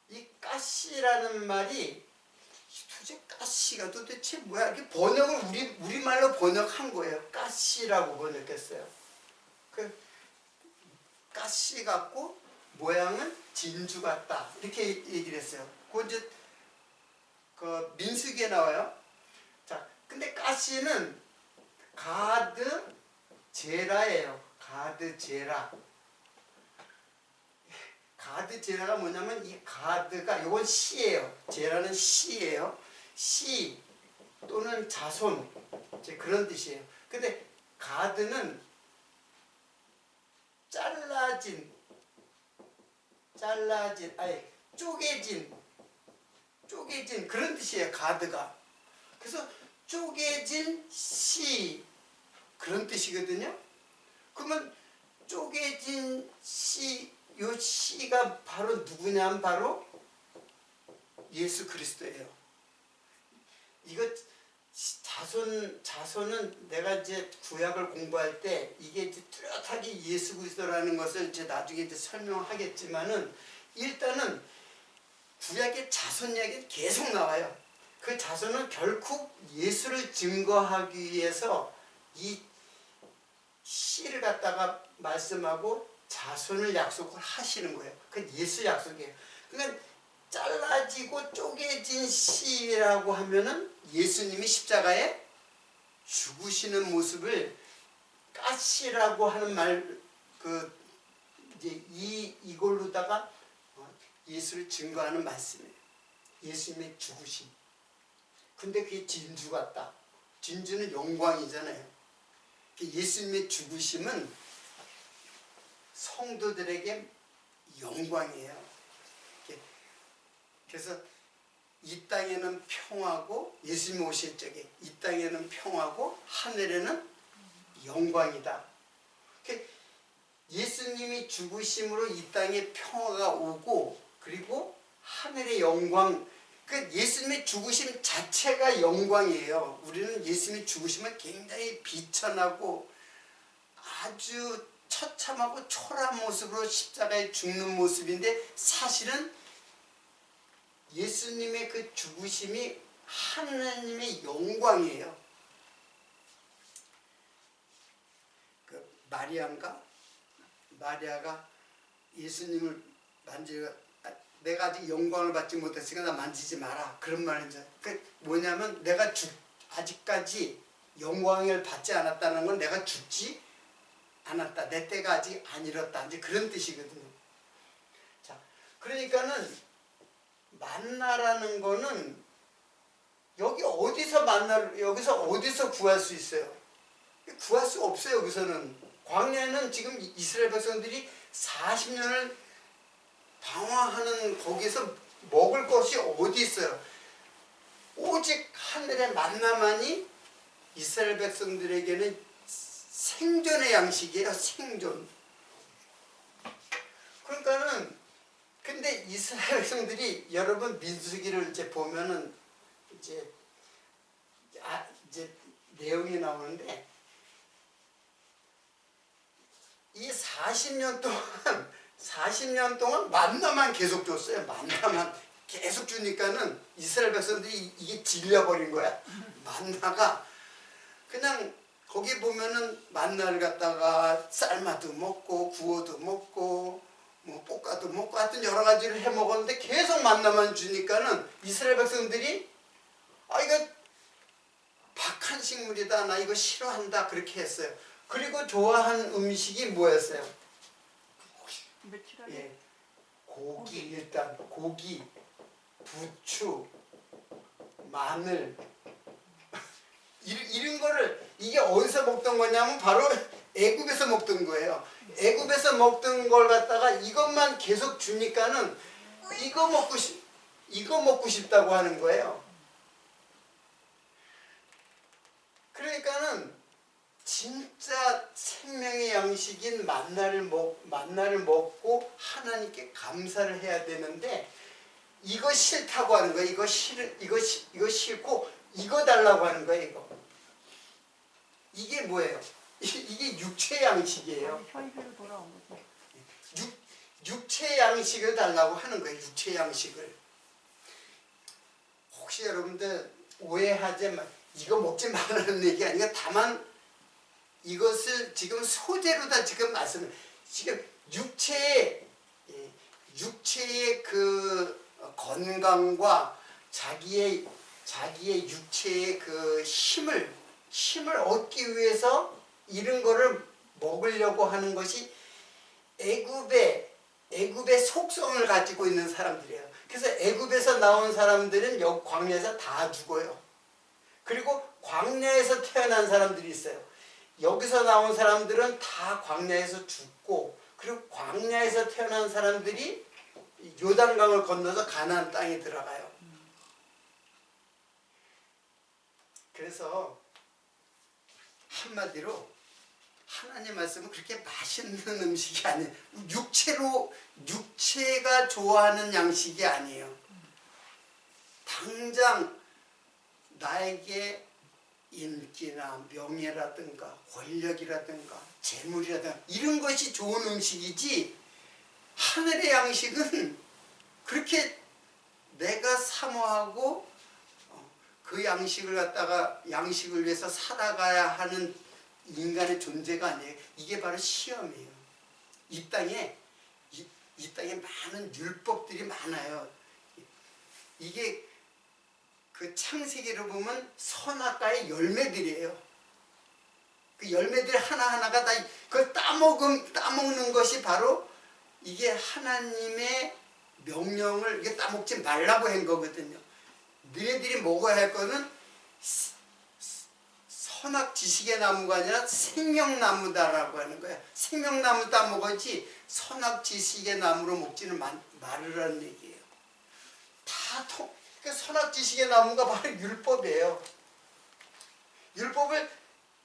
이 가시라는 말이 도대체 가시가 도대체 뭐야? 이렇게 번역을 우리말로 번역한 거예요. 가시라고 번역했어요. 그 가시 같고 모양은 진주 같다 이렇게 얘기를 했어요. 그 이제 그 민수기에 나와요. 자, 근데 가시는 가드 제라예요. 가드 제라. 가드 제라가 뭐냐면 이 가드가 이건 시예요. 제라는 시예요. 시 또는 자손 이제 그런 뜻이에요. 근데 가드는 아니 쪼개진 그런 뜻이에요. 가드가. 그래서 쪼개진 시 그런 뜻이거든요. 그러면 쪼개진 시, 요 시가 바로 누구냐면 바로 예수 그리스도예요. 이거 자손은 내가 이제 구약을 공부할 때 이게 이제 뚜렷하게 예수 그리스도라는 것을 이제 나중에 이제 설명하겠지만은 일단은 구약의 자손 이야기 계속 나와요. 그 자손은 결국 예수를 증거하기 위해서 이 씨를 갖다가 말씀하고 자손을 약속을 하시는 거예요. 그 예수 약속이에요. 그러니까 잘라지고 쪼개진 씨라고 하면은 예수님이 십자가에 죽으시는 모습을 가시라고 하는 말, 이제 이걸로다가 예수를 증거하는 말씀이에요. 예수님의 죽으심. 근데 그게 진주 같다. 진주는 영광이잖아요. 예수님의 죽으심은 성도들에게 영광이에요. 그래서 이 땅에는 평화고 예수님 오실 적에 이 땅에는 평화고 하늘에는 영광이다. 예수님이 죽으심으로 이 땅에 평화가 오고 그리고 하늘의 영광, 예수님의 죽으심 자체가 영광이에요. 우리는 예수님의 죽으심은 굉장히 비천하고 아주 처참하고 초라한 모습으로 십자가에 죽는 모습인데 사실은 예수님의 그 죽으심이 하나님의 영광이에요. 그 마리아가 예수님을 내가 아직 영광을 받지 못했으니까 나 만지지 마라 그런 말이죠. 뭐냐면 내가 아직까지 영광을 받지 않았다는 건 내가 죽지 않았다. 내 때가 아직 안 이뤘다. 이제 그런 뜻이거든요. 자, 그러니까는 만나라는 거는 여기서 어디서 구할 수 있어요? 구할 수 없어요. 여기서는 광야는 지금 이스라엘 백성들이 40년을 방황하는 거기서 먹을 것이 어디 있어요? 오직 하늘의 만나만이 이스라엘 백성들에게는 생존의 양식이에요. 생존. 그러니까는 근데 이스라엘 백성들이 여러분 민수기를 이제 보면은 이제 내용이 나오는데 이 40년 동안 만나만 계속 줬어요. 만나만 계속 주니까는 이스라엘 백성들이 이게 질려버린 거야. 만나가 그냥 거기 보면은 만나를 갖다가 삶아도 먹고 구워도 먹고 뭐 볶아도 먹고 하여튼 여러 가지를 해 먹었는데 계속 만나만 주니까는 이스라엘 백성들이 이거 박한 식물이다. 나 이거 싫어한다. 그렇게 했어요. 그리고 좋아한 음식이 뭐였어요? 며칠 안에 예, 고기 일단 고기, 부추, 마늘 이런 거를 이게 어디서 먹던 거냐면 바로 애굽에서 먹던 거예요. 애굽에서 먹던 걸 갖다가 이것만 계속 주니까는 이거 먹고 싶다고 하는 거예요. 그러니까는 진짜 생명의 양식인 만나를 먹고 하나님께 감사를 해야 되는데 이거 싫다고 하는 거예요. 이거 싫고 이거 달라고 하는 거예요. 이게 뭐예요? 이게 육체 양식이에요. 현실로 돌아온 거죠. 육체 양식을 달라고 하는 거예요. 육체 양식을. 혹시 여러분들 오해하지 마. 이거 먹지 말라는 얘기 아니라 다만 이것을 지금 소재로 다 지금 말씀을 지금 육체의 그 건강과 자기의 육체의 그 힘을 얻기 위해서 이런 거를 먹으려고 하는 것이 애굽의 속성을 가지고 있는 사람들이에요. 그래서 애굽에서 나온 사람들은 광야에서 다 죽어요. 그리고 광야에서 태어난 사람들이 있어요. 여기서 나온 사람들은 다 광야에서 죽고 그리고 광야에서 태어난 사람들이 요단강을 건너서 가나안 땅에 들어가요. 그래서 한마디로 하나님 말씀은 그렇게 맛있는 음식이 아니에요. 육체가 좋아하는 양식이 아니에요. 당장 나에게 인기나 명예라든가 권력이라든가 재물이라든가 이런 것이 좋은 음식이지 하늘의 양식은 그렇게 내가 사모하고 그 양식을 위해서 살아가야 하는 인간의 존재가 아니에요. 이게 바로 시험이에요. 이 땅에 많은 율법들이 많아요. 이게 그 창세기를 보면 선악과의 열매들이에요. 그 열매들 하나하나가 다 그걸 따먹는 것이 바로 이게 하나님의 명령을 이게 따먹지 말라고 한 거거든요. 너희들이 먹어야 할 거는 선악 지식의 나무가 아니라 생명나무다라고 하는 거야. 생명나무 따먹어야지 선악 지식의 나무로 먹지는 말으라는 얘기예요. 그러니까 선악 지식의 나무가 바로 율법이에요. 율법을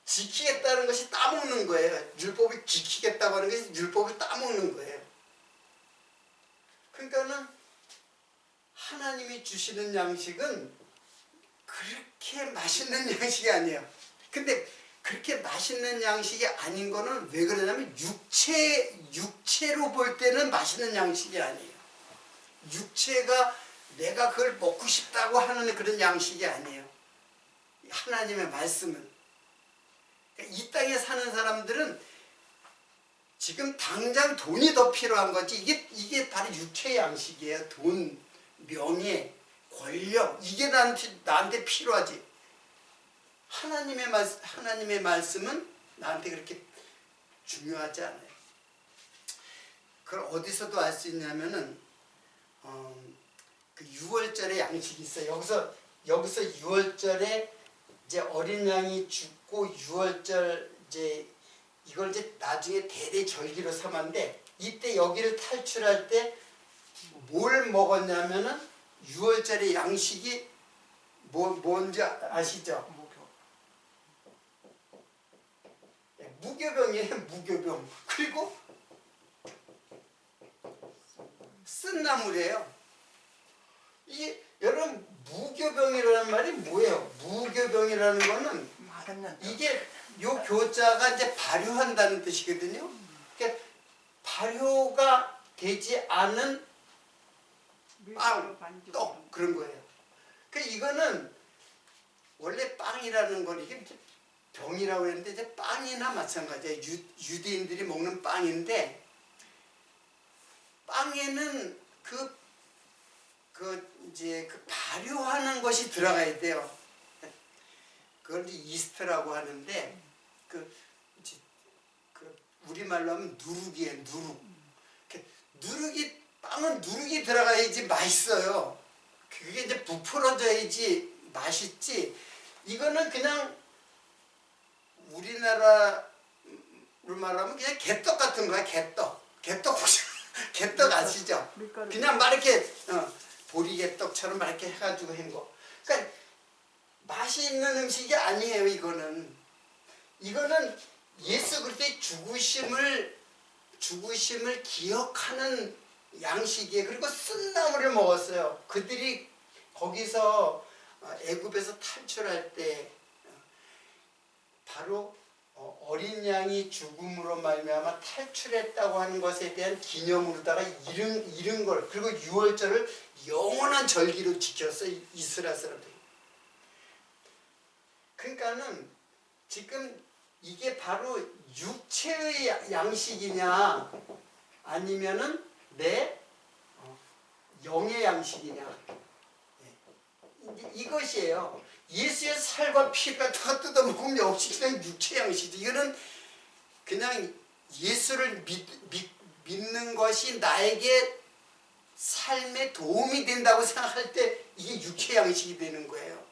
지키겠다는 것이 따먹는 거예요. 율법을 지키겠다고 하는 것이 율법을 따먹는 거예요. 그러니까는 하나님이 주시는 양식은 그렇게 맛있는 양식이 아니에요. 근데 그렇게 맛있는 양식이 아닌 거는 왜 그러냐면 육체로 볼 때는 맛있는 양식이 아니에요. 육체가 내가 그걸 먹고 싶다고 하는 그런 양식이 아니에요. 하나님의 말씀은. 그러니까 이 땅에 사는 사람들은 지금 당장 돈이 더 필요한 거지. 이게 바로 육체의 양식이에요. 돈, 명예, 권력 이게 나한테 필요하지. 하나님의 말씀은 나한테 그렇게 중요하지 않아요. 그걸 어디서도 알 수 있냐면은 그 6월절에 양식이 있어요. 여기서 6월절에 이제 어린 양이 죽고 6월절 이걸 이제 나중에 대대절기로 삼았는데 이때 여기를 탈출할 때 뭘 먹었냐면은 6월절에 양식이 뭔지 아시죠? 무교병이에요. 무교병. 그리고 쓴 나물이에요. 이게 여러분 무교병이라는 말이 뭐예요? 무교병이라는 거는 이게 요 교자가 이제 발효한다는 뜻이거든요. 그러니까 발효가 되지 않은 빵, 떡 그런 거예요. 그러니까 이거는 원래 빵이라는 건 이게 병이라고 했는데 이제 빵이나 마찬가지예요. 유대인들이 먹는 빵인데 빵에는 이제 발효하는 것이 들어가야 돼요. 그걸 이제 이스트라고 하는데 우리말로 하면 누룩이에요. 누룩. 빵은 누룩이 들어가야지 맛있어요. 그게 이제 부풀어져야지 맛있지. 이거는 그냥 우리나라로 말하면 그냥 개떡 같은 거야. 개떡 혹시 개떡 아시죠? 밀가루. 그냥 막 이렇게 보리개떡처럼 막 이렇게 해가지고 한 거. 그러니까 맛이 있는 음식이 아니에요. 이거는 예수 그리스도의 죽으심을 기억하는 양식이에요. 그리고 쓴나물을 먹었어요. 그들이 거기서 애굽에서 탈출할 때 바로 어린 양이 죽음으로 말미암아 탈출했다고 하는 것에 대한 기념으로다가 이른 걸, 그리고 유월절을 영원한 절기로 지켰어요. 이스라엘 사람들이. 그러니까는 지금 이게 바로 육체의 양식이냐 아니면은 내 영의 양식이냐, 이것이에요. 예수의 살과 피가 다 뜯어먹으면 역시 그냥 육체 양식이지. 이거는 그냥 예수를 믿는 것이 나에게 삶에 도움이 된다고 생각할 때 이게 육체 양식이 되는 거예요.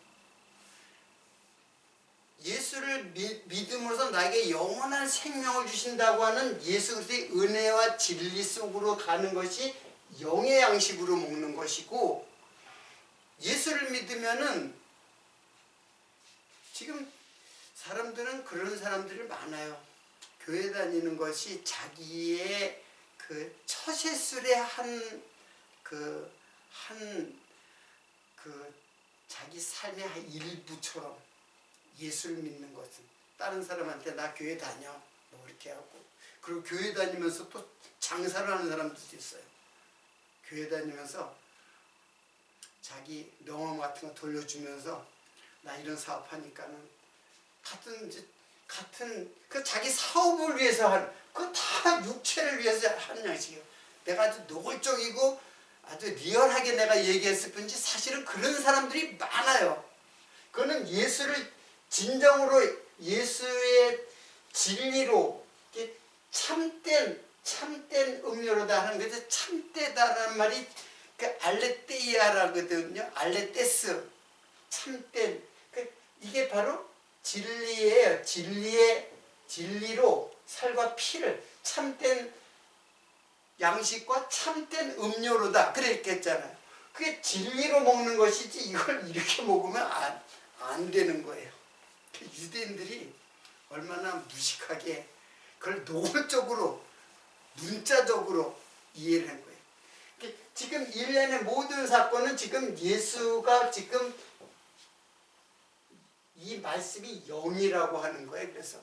예수를 믿음으로써 나에게 영원한 생명을 주신다고 하는 예수 그리스도의 은혜와 진리 속으로 가는 것이 영의 양식으로 먹는 것이고, 예수를 믿으면은 지금 사람들은 그런 사람들이 많아요. 교회 다니는 것이 자기의 그 처세술의 자기 삶의 한 일부처럼 예수를 믿는 것은, 다른 사람한테 나 교회 다녀 뭐 이렇게 하고, 그리고 교회 다니면서 또 장사를 하는 사람들도 있어요. 교회 다니면서 자기 명함 같은 거 돌려주면서 나 이런 사업하니까는 같은 그 자기 사업을 위해서 그 다 육체를 위해서 하는 양식이에요. 내가 아주 노골적이고 아주 리얼하게 내가 얘기했을 뿐이지 사실은 그런 사람들이 많아요. 그거는 예수를 진정으로 예수의 진리로 참된 음료로다 하는 거죠. 참되다라는 말이 그 알레테이아라거든요. 알레테스, 참된. 이게 바로 진리예요. 진리로 살과 피를 참된 양식과 참된 음료로다 그랬겠잖아요. 그게 진리로 먹는 것이지 이걸 이렇게 먹으면 안 되는 거예요. 유대인들이 얼마나 무식하게 그걸 노골적으로 문자적으로 이해를 한 거예요. 지금 일련의 모든 사건은 지금 예수가 지금 이 말씀이 영이라고 하는 거예요. 그래서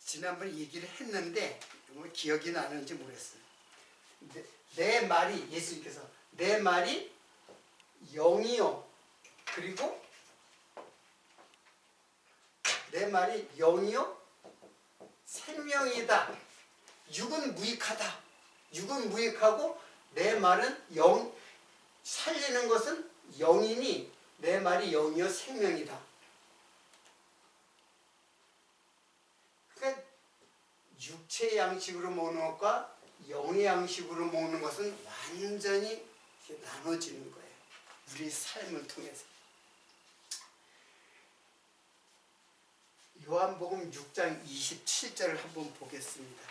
지난번에 얘기를 했는데 기억이 나는지 모르겠어요. 내 말이, 예수님께서 내 말이 영이요, 그리고 내 말이 영이요 생명이다. 육은 무익하다. 육은 무익하고 내 말은 영, 살리는 것은 영이니 내 말이 영이요 생명이다. 그러니까 육체의 양식으로 먹는 것과 영의 양식으로 먹는 것은 완전히 나눠지는 거예요. 우리 삶을 통해서. 요한복음 6장 27절을 한번 보겠습니다.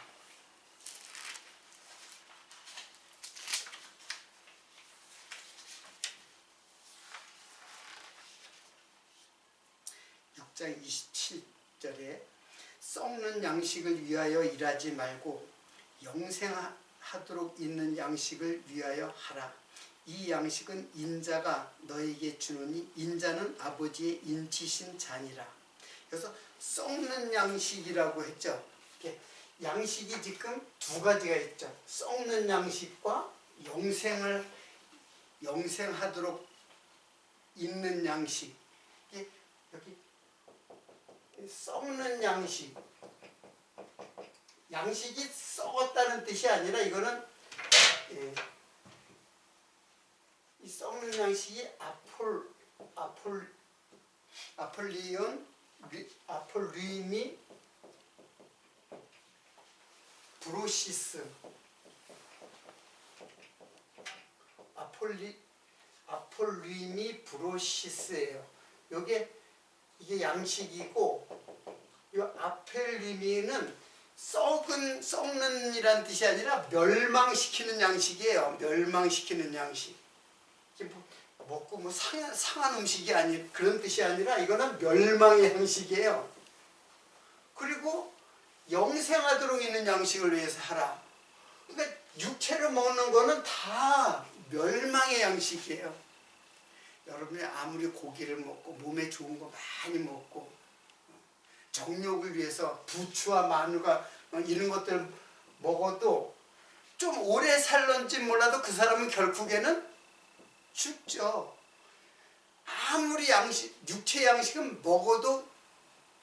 장 27절에 썩는 양식을 위하여 일하지 말고 영생하도록 있는 양식을 위하여 하라. 이 양식은 인자가 너에게 주노니 인자는 아버지의 인치신 자니라. 그래서 썩는 양식이라고 했죠. 양식이 지금 두 가지가 있죠. 썩는 양식과 영생하도록 있는 양식. 여기 썩는 양식, 양식이 썩었다는 뜻이 아니라 이거는 이 썩는 양식이 아폴리온, 아폴리미, 브로시스, 아폴림이 브로시스예요. 이게 양식이고, 이 아펠리미는 썩는이란 뜻이 아니라 멸망시키는 양식이에요. 멸망시키는 양식. 먹고 뭐 상한 음식이 아니 그런 뜻이 아니라 이거는 멸망의 양식이에요. 그리고 영생하도록 있는 양식을 위해서 하라. 그러니까 육체를 먹는 거는 다 멸망의 양식이에요. 여러분이 아무리 고기를 먹고 몸에 좋은 거 많이 먹고 정욕을 위해서 부추와 마늘과 이런 것들 먹어도 좀 오래 살런지 몰라도 그 사람은 결국에는 죽죠. 아무리 육체 양식은 먹어도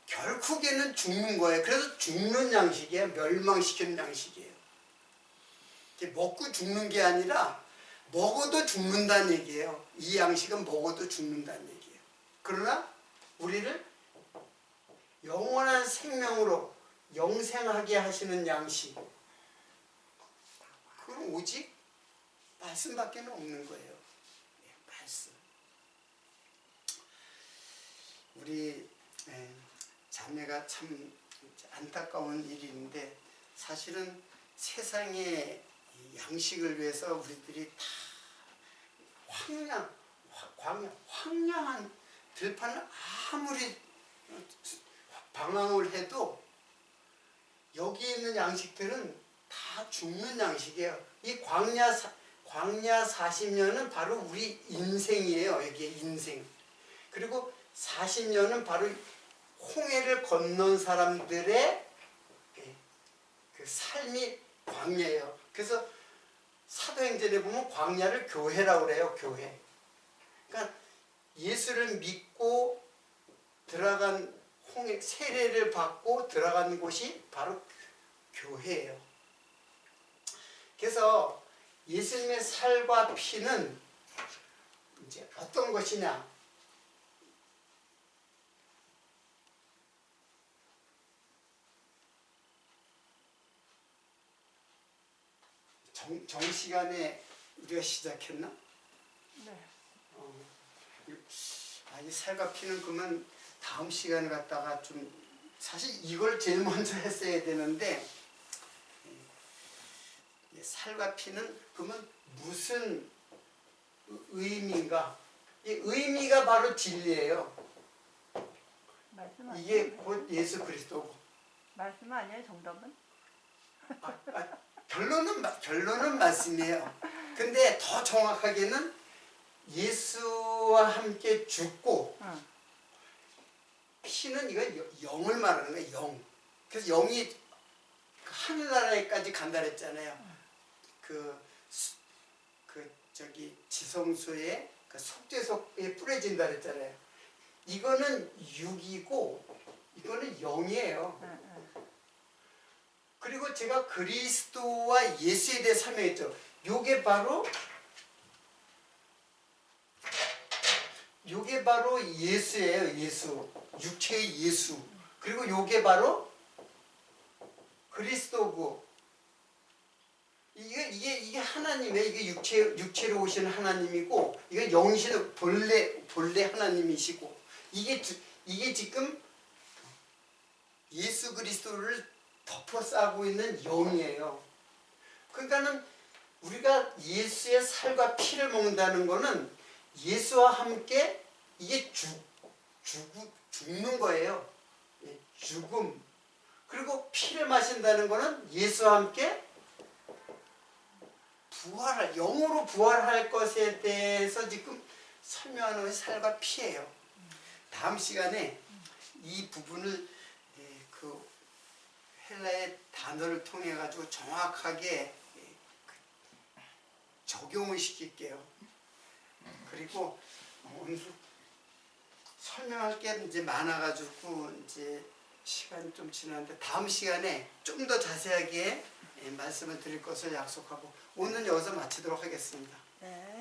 결국에는 죽는 거예요. 그래서 죽는 양식이에요. 멸망시키는 양식이에요. 먹고 죽는 게 아니라 먹어도 죽는다는 얘기예요. 이 양식은 먹어도 죽는다는 얘기예요. 그러나 우리를 영원한 생명으로 영생하게 하시는 양식, 그건 오직 말씀밖에 없는 거예요. 말씀. 우리 자매가 참 안타까운 일인데 사실은 세상의 양식을 위해서 우리들이 다 황량한 들판을 아무리 방황을 해도 여기 있는 양식들은 다 죽는 양식이에요. 이 광야 40년은 바로 우리 인생이에요. 여기에 인생. 그리고 40년은 바로 홍해를 건넌 사람들의 그 삶이 광야예요. 그래서 사도행전에 보면 광야를 교회라고 그래요. 교회. 그러니까 예수를 믿고 들어간 홍해 세례를 받고 들어간 곳이 바로 교회예요. 그래서 예수님의 살과 피는 이제 어떤 것이냐? 정시간에 우리가 시작했나? 네. 이 살과 피는 그러면 다음 시간에 갖다가 좀 사실 이걸 제일 먼저 했어야 되는데 살과 피는 그러면 무슨 의미인가? 이 의미가 바로 진리예요. 말씀 이게 곧 예수 그리스도고. 말씀 아니에요, 정답은? 결론은 말씀이에요. 근데 더 정확하게는 예수와 함께 죽고 피는 이거 영을 말하는 거예요. 영. 그래서 영이 하늘나라에까지 간다 그랬잖아요. 저기 지성소에 그 속죄소에 뿌려진다 그랬잖아요. 이거는 육이고 이거는 영이에요. 그리고 제가 그리스도와 예수에 대해 설명했죠. 요게 바로 예수예요. 예수. 육체의 예수. 그리고 요게 바로 그리스도고. 이게 하나님이에요. 이게 육체로 오시는 하나님이고, 이게 영이신 본래 하나님이시고, 이게 지금 예수 그리스도를 덮어 싸고 있는 영이에요. 그러니까는 우리가 예수의 살과 피를 먹는다는 거는 예수와 함께 이게 죽는 거예요. 죽음. 그리고 피를 마신다는 거는 예수와 함께 영으로 부활할 것에 대해서 지금 설명하는 것이 살과 피예요. 다음 시간에 이 부분을 그 헬라의 단어를 통해 가지고 정확하게 적용을 시킬게요. 그리고 오늘 설명할 게 이제 많아가지고 이제 시간이 좀 지났는데 다음 시간에 좀 더 자세하게 말씀을 드릴 것을 약속하고 오늘 여기서 마치도록 하겠습니다. 네.